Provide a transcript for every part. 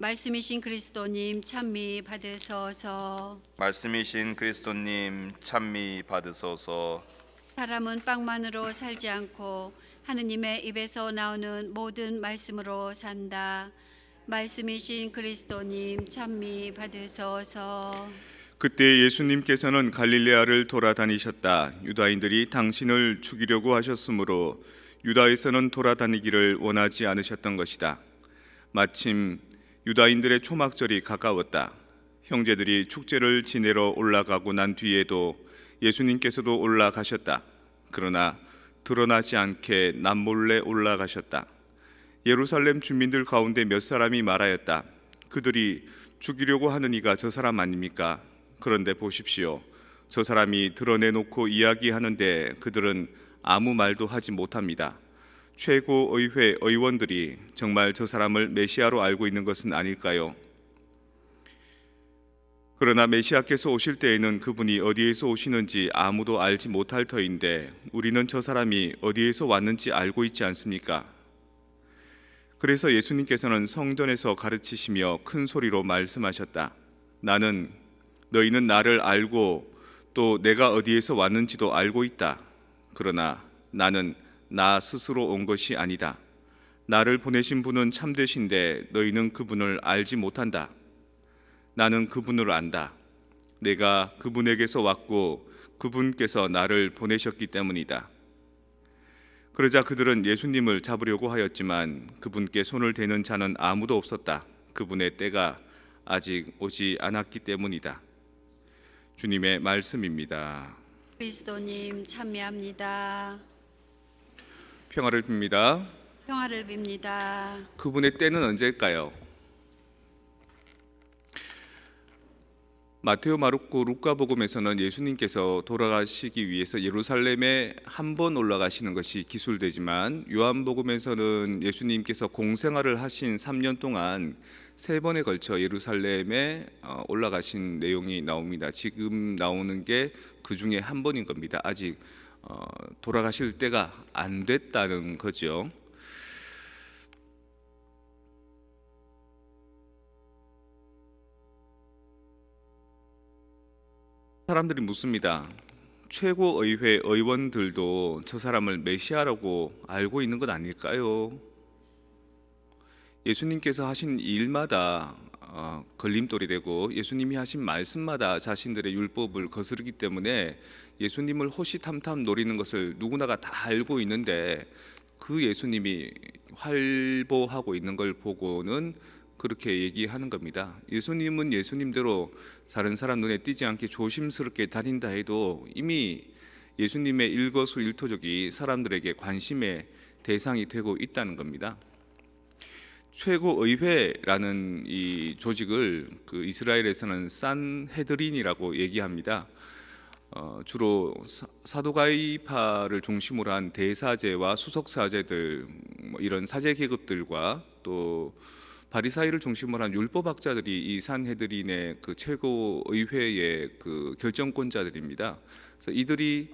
말씀이신 그리스도님 찬미 받으소서. 말씀이신 그리스도님 찬미 받으소서. 사람은 빵만으로 살지 않고 하느님의 입에서 나오는 모든 말씀으로 산다. 말씀이신 그리스도님 찬미 받으소서. 그때 예수님께서는 갈릴레아를 돌아다니셨다. 유다인들이 당신을 죽이려고 하셨으므로 유다에서는 돌아다니기를 원하지 않으셨던 것이다. 마침 유다인들의 초막절이 가까웠다. 형제들이 축제를 지내러 올라가고 난 뒤에도 예수님께서도 올라가셨다. 그러나 드러나지 않게 남몰래 올라가셨다. 예루살렘 주민들 가운데 몇 사람이 말하였다. 그들이 죽이려고 하는 이가 저 사람 아닙니까? 그런데 보십시오. 저 사람이 드러내놓고 이야기하는데 그들은 아무 말도 하지 못합니다. 최고의회 의원들이 정말 저 사람을 메시아로 알고 있는 것은 아닐까요? 그러나 메시아께서 오실 때에는 그분이 어디에서 오시는지 아무도 알지 못할 터인데 우리는 저 사람이 어디에서 왔는지 알고 있지 않습니까? 그래서 예수님께서는 성전에서 가르치시며 큰 소리로 말씀하셨다. 너희는 나를 알고 또 내가 어디에서 왔는지도 알고 있다. 그러나 나는 나 스스로 온 것이 아니다. 나를 보내신 분은 참되신데 너희는 그분을 알지 못한다. 나는 그분을 안다. 내가 그분에게서 왔고 그분께서 나를 보내셨기 때문이다. 그러자 그들은 예수님을 잡으려고 하였지만 그분께 손을 대는 자는 아무도 없었다. 그분의 때가 아직 오지 않았기 때문이다. 주님의 말씀입니다. 그리스도님 찬미합니다. 평화를 빕니다. 평화를 빕니다. 그분의 때는 언제일까요? 마테오, 마르코, 루카복음에서는 예수님께서 돌아가시기 위해서 예루살렘에 한 번 올라가시는 것이 기술되지만 요한복음에서는 예수님께서 공생활을 하신 3년 동안 3번에 걸쳐 예루살렘에 올라가신 내용이 나옵니다. 지금 나오는 게 그 중에 한 번인 겁니다. 아직 돌아가실 때가 안 됐다는 거죠. 사람들이 묻습니다. 최고의회 의원들도 저 사람을 메시아라고 알고 있는 것 아닐까요? 예수님께서 하신 일마다 걸림돌이 되고 예수님이 하신 말씀마다 자신들의 율법을 거스르기 때문에 예수님을 호시탐탐 노리는 것을 누구나가 다 알고 있는데 그 예수님이 활보하고 있는 걸 보고는 그렇게 얘기하는 겁니다. 예수님은 예수님대로 다른 사람 눈에 띄지 않게 조심스럽게 다닌다 해도 이미 예수님의 일거수일투족이 사람들에게 관심의 대상이 되고 있다는 겁니다. 최고의회라는 이 조직을 그 이스라엘에서는 산헤드린이라고 얘기합니다. 주로 사두가이파를 중심으로 한 대사제와 수석사제들 이런 사제 계급들과 또 바리사이를 중심으로 한 율법학자들이 이 산헤드린의 그 최고의회의 그 결정권자들입니다. 그래서 이들이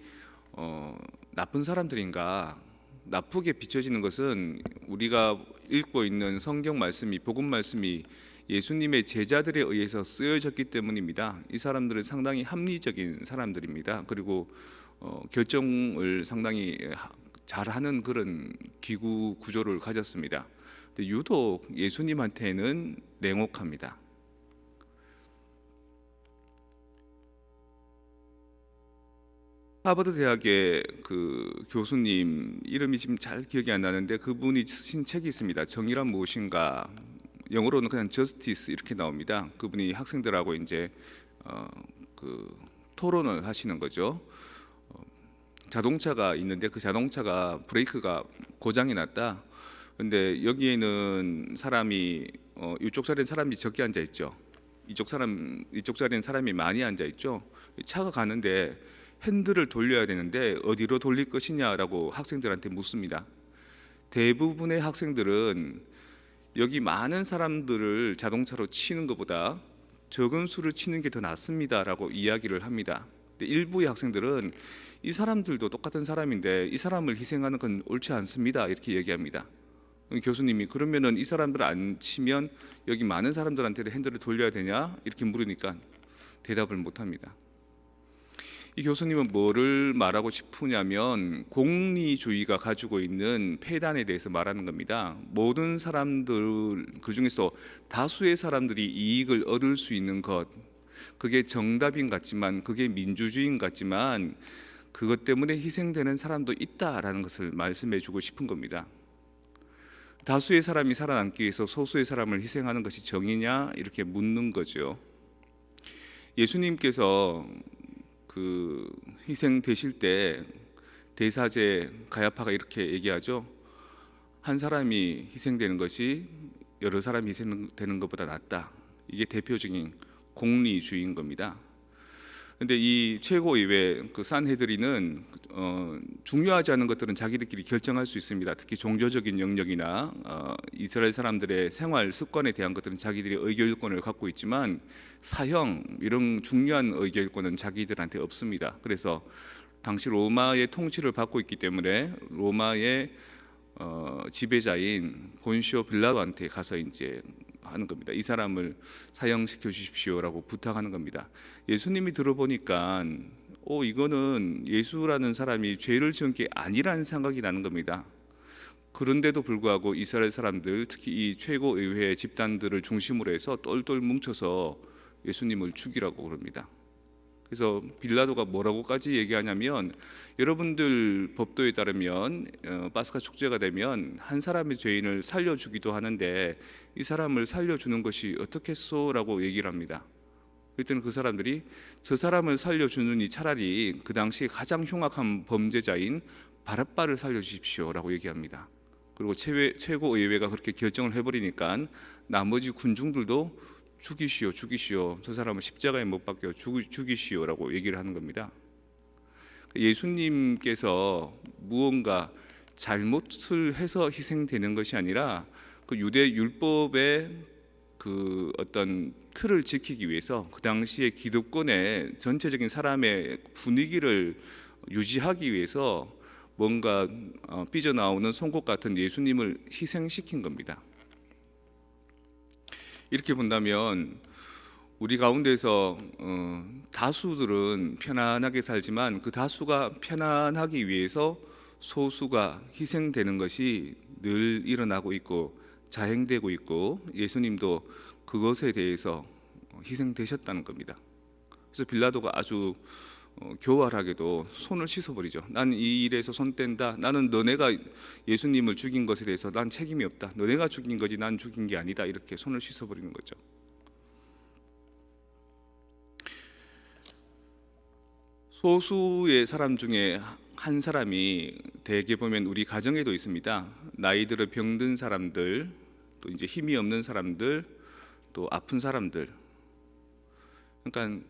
나쁜 사람들인가? 나쁘게 비춰지는 것은 우리가 읽고 있는 성경 말씀이 복음 말씀이 예수님의 제자들에 의해서 쓰여졌기 때문입니다. 이 사람들은 상당히 합리적인 사람들입니다. 그리고 결정을 상당히 잘하는 그런 기구 구조를 가졌습니다. 근데 유독 예수님한테는 냉혹합니다. 하버드 대학의 그 교수님 이름이 지금 잘 기억이 안 나는데 그분이 쓰신 책이 있습니다. 정의란 무엇인가. 영어로는 그냥 justice 이렇게 나옵니다. 그분이 학생들하고 이제 그 토론을 하시는 거죠. 자동차가 있는데 그 자동차가 브레이크가 고장이 났다. 근데 여기에는 사람이 이쪽 자리엔 사람이 적게 앉아 있죠. 이쪽 자리엔 사람이 많이 앉아 있죠. 차가 가는데 핸들을 돌려야 되는데 어디로 돌릴 것이냐라고 학생들한테 묻습니다. 대부분의 학생들은 여기 많은 사람들을 자동차로 치는 것보다 적은 수를 치는 게 더 낫습니다라고 이야기를 합니다. 근데 일부의 학생들은 이 사람들도 똑같은 사람인데 이 사람을 희생하는 건 옳지 않습니다 이렇게 얘기합니다. 교수님이 그러면은 이 사람들 안 치면 여기 많은 사람들한테 핸들을 돌려야 되냐 이렇게 물으니까 대답을 못 합니다. 이 교수님은 뭐를 말하고 싶으냐면 공리주의가 가지고 있는 폐단에 대해서 말하는 겁니다. 모든 사람들 그중에서 다수의 사람들이 이익을 얻을 수 있는 것, 그게 정답인 같지만, 그게 민주주의인 같지만 그것 때문에 희생되는 사람도 있다라는 것을 말씀해 주고 싶은 겁니다. 다수의 사람이 살아남기 위해서 소수의 사람을 희생하는 것이 정의냐 이렇게 묻는 거죠. 예수님께서 그 희생되실 때 대사제 가야파가 이렇게 얘기하죠. 한 사람이 희생되는 것이 여러 사람이 희생되는 것보다 낫다. 이게 대표적인 공리주의인 겁니다. 근데 이 최고의회 그 산헤드린은 중요하지 않은 것들은 자기들끼리 결정할 수 있습니다. 특히 종교적인 영역이나 이스라엘 사람들의 생활 습관에 대한 것들은 자기들이 의결권을 갖고 있지만 사형 이런 중요한 의결권은 자기들한테 없습니다. 그래서 당시 로마의 통치를 받고 있기 때문에 로마의 지배자인 본시오 빌라도한테 가서 이제 하는 겁니다. 이 사람을 사형시켜 주십시오라고 부탁하는 겁니다. 예수님이 들어보니까 이거는 예수라는 사람이 죄를 지은 게 아니라는 생각이 나는 겁니다. 그런데도 불구하고 이스라엘 사람들, 특히 이 최고의회 집단들을 중심으로 해서 똘똘 뭉쳐서 예수님을 죽이라고 그럽니다. 그래서 빌라도가 뭐라고까지 얘기하냐면, 여러분들 법도에 따르면 파스카 축제가 되면 한 사람의 죄인을 살려주기도 하는데 이 사람을 살려주는 것이 어떻겠소라고 얘기를 합니다. 그랬더니 그 사람들이 저 사람을 살려주느니 차라리 그 당시 가장 흉악한 범죄자인 바랍바를 살려주십시오라고 얘기합니다. 그리고 최고의회가 그렇게 결정을 해버리니까 나머지 군중들도 죽이시오, 저 사람을 십자가에 못 박혀 죽이시오라고 얘기를 하는 겁니다. 예수님께서 무언가 잘못을 해서 희생되는 것이 아니라 그 유대 율법의 그 어떤 틀을 지키기 위해서 그 당시의 기득권의 전체적인 사람의 분위기를 유지하기 위해서 뭔가 삐져나오는 송곳 같은 예수님을 희생시킨 겁니다. 이렇게 본다면 우리 가운데서 다수들은 편안하게 살지만 그 다수가 편안하기 위해서 소수가 희생되는 것이 늘 일어나고 있고 자행되고 있고 예수님도 그것에 대해서 희생되셨다는 겁니다. 그래서 빌라도가 아주 교활하게도 손을 씻어버리죠. 난 이 일에서 손 뗀다. 나는 너네가 예수님을 죽인 것에 대해서 난 책임이 없다. 너네가 죽인 거지 난 죽인 게 아니다. 이렇게 손을 씻어버리는 거죠. 소수의 사람 중에 한 사람이 대개 보면 우리 가정에도 있습니다. 나이 들어 병든 사람들, 또 이제 힘이 없는 사람들, 또 아픈 사람들. 그러니까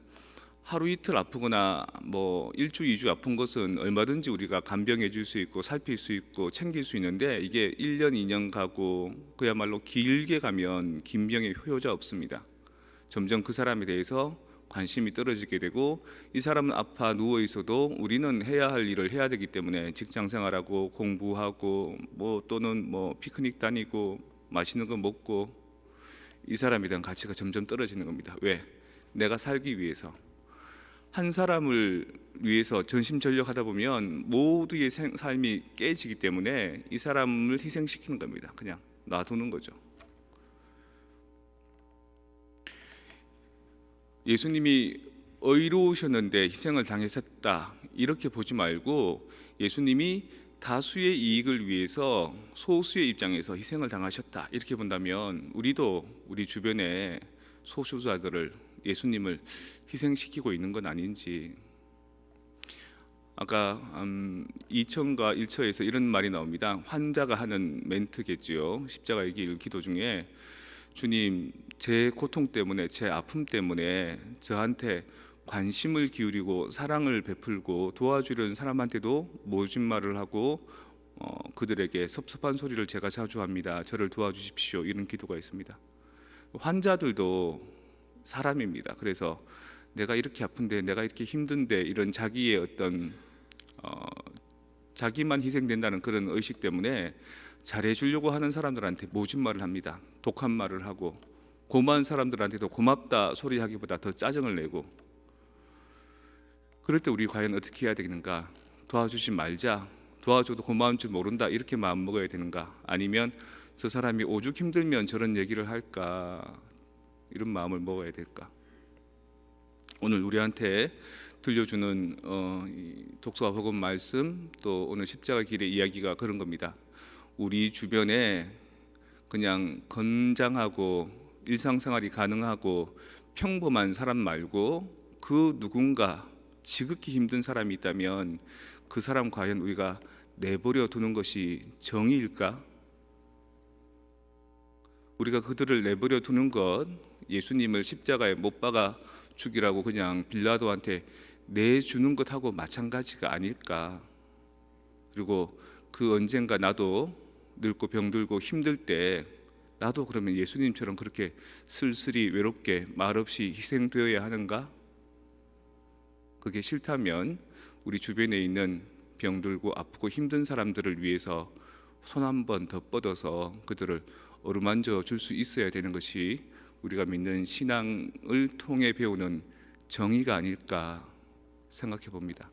하루 이틀 아프거나 뭐 일주, 2주 아픈 것은 얼마든지 우리가 간병해 줄 수 있고 살필 수 있고 챙길 수 있는데 이게 1년, 2년 가고 그야말로 길게 가면 긴 병에 효자 없습니다. 점점 그 사람에 대해서 관심이 떨어지게 되고 이 사람은 아파 누워 있어도 우리는 해야 할 일을 해야 되기 때문에 직장 생활하고 공부하고 뭐 또는 뭐 피크닉 다니고 맛있는 거 먹고 이 사람에 대한 가치가 점점 떨어지는 겁니다. 왜? 내가 살기 위해서. 한 사람을 위해서 전심전력하다 보면 모두의 삶이 깨지기 때문에 이 사람을 희생시키는 겁니다. 그냥 놔두는 거죠. 예수님이 의로우셨는데 희생을 당하셨다 이렇게 보지 말고 예수님이 다수의 이익을 위해서 소수의 입장에서 희생을 당하셨다 이렇게 본다면 우리도 우리 주변에 소수자들을 예수님을 희생시키고 있는 건 아닌지. 아까 2처과 1처에서 이런 말이 나옵니다. 환자가 하는 멘트겠지요. 십자가 얘기 기도 중에 주님 제 고통 때문에 제 아픔 때문에 저한테 관심을 기울이고 사랑을 베풀고 도와주려는 사람한테도 모진 말을 하고 그들에게 섭섭한 소리를 제가 자주 합니다. 저를 도와주십시오. 이런 기도가 있습니다. 환자들도 사람입니다. 그래서 내가 이렇게 아픈데 내가 이렇게 힘든데 이런 자기의 어떤 자기만 희생된다는 그런 의식 때문에 잘해주려고 하는 사람들한테 모진 말을 합니다. 독한 말을 하고 고마운 사람들한테도 고맙다 소리하기보다 더 짜증을 내고 그럴 때 우리 과연 어떻게 해야 되는가? 도와주지 말자. 도와줘도 고마운 줄 모른다. 이렇게 마음 먹어야 되는가? 아니면 저 사람이 오죽 힘들면 저런 얘기를 할까? 이런 마음을 먹어야 될까? 오늘 우리한테 들려주는 이 독서와 복음 말씀 또 오늘 십자가 길의 이야기가 그런 겁니다. 우리 주변에 그냥 건장하고 일상생활이 가능하고 평범한 사람 말고 그 누군가 지극히 힘든 사람이 있다면 그 사람 과연 우리가 내버려 두는 것이 정의일까? 우리가 그들을 내버려 두는 것, 예수님을 십자가에 못 박아 죽이라고 그냥 빌라도한테 내주는 것하고 마찬가지가 아닐까? 그리고 그 언젠가 나도 늙고 병들고 힘들 때 나도 그러면 예수님처럼 그렇게 쓸쓸히 외롭게 말없이 희생되어야 하는가? 그게 싫다면 우리 주변에 있는 병들고 아프고 힘든 사람들을 위해서 손 한 번 더 뻗어서 그들을 어루만져 줄 수 있어야 되는 것이 우리가 믿는 신앙을 통해 배우는 정의가 아닐까 생각해 봅니다.